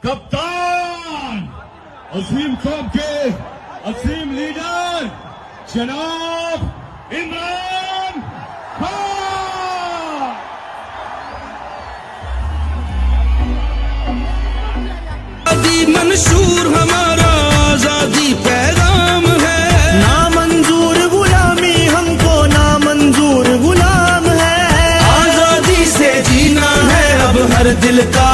कप्तान अजीम कौम के अजीम लीडर जनाब इमरान खान। आजादी मंशूर हमारा आजादी पैगाम है, ना मंजूर गुलामी हमको, ना मंजूर गुलाम है। आजादी से जीना है अब हर दिल का